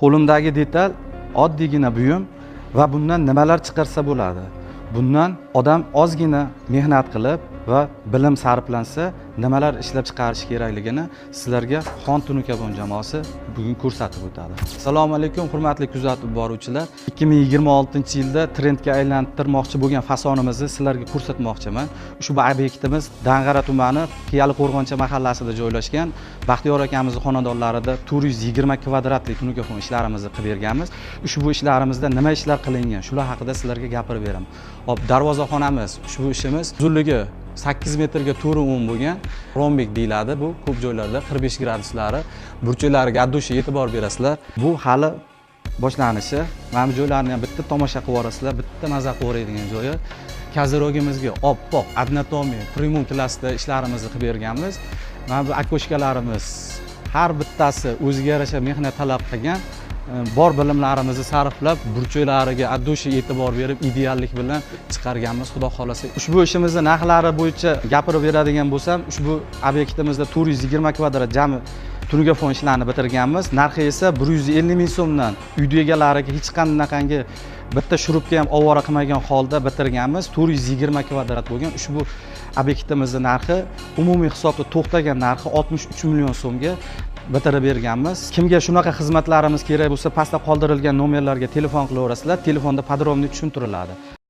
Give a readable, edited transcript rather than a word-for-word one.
Qo'limdagi detal oddiygina buyum va bundan nimalar chiqarsa bo'ladi. Bundan odam ozgina mehnat qilib va bilim sarflansa nimalar ishlab chiqarish kerakligini sizlarga Xon Tunukabon jamoasi bugun ko'rsatib o'tadi. Assalomu alaykum hurmatli kuzatib boruvchilar. 2026-yilda trendga aylantirmoqchi bo'lgan fasonimizni sizlarga ko'rsatmoqchiman. Ushbu obyektimiz Dang'ara tumani Qiyali-Qo'rg'oncha mahallasida joylashgan. Baxtiyor akamizning xonadonlarida 420 kvadratli tunukafon ishlarimizni qilib berganmiz. Ushbu ishlarimizda nima ishlar qilingan, shular haqida sizlarga gapirib beraman. Hop, darvozaxonamiz, ushbu ishimiz uzunligi 8 metrga 4.10 bo'lgan rombik deyiladi. Bu ko'p joylarda 45 graduslari, burchaklariga addushi e'tibor berasizlar. Bu hali boshlanishi. Mana bu joylarni ham bitta tomosha qilib olasizlar, bitta maza qiladigan joyi. Kazirogimizga oppoq, adnatomiy, premium klassda ishlarimizni qilib berganmiz. Mana bu akoshkalarimiz har bittasi o'ziga yarasha mehnat talab qilgan. Bor bilimlarimizni sarflab, burchaklariga addushi e'tibor berib, ideallik bilan chiqarganmiz, xudo xolasa. Ushbu ishimizni narxlari bo'yicha gapirib beradigan bo'lsam, ushbu obyektimizda 420 kvadrat jami tunukafon ishlarini bitirganmiz. Narxi esa 150 ming so'mdan uyda egalariga hech qanday bitta shurupga ham ovora qilmagan holda bitirganmiz. 420 kvadrat bo'lgan ushbu obyektimizning narxi umumiy hisobda to'xtagan narxi 63 million so'mga bitirib berganmiz. Kimga shunaqa xizmatlarimiz kerak bo'lsa, pastda qoldirilgan nomerlarga telefon qilaverasizlar. Telefonda podrobniy tushuntiriladi.